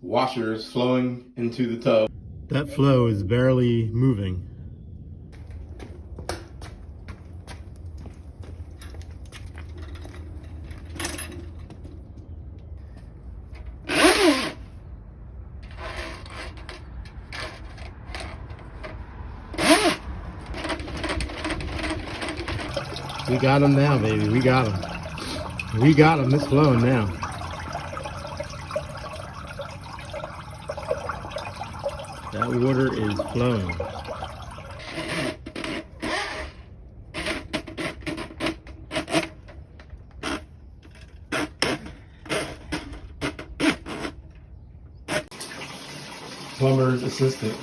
washers flowing into the tub. That flow is barely moving. We got him now, baby. We got him. We got him. It's flowing now. That water is flowing. Plumber's assistant.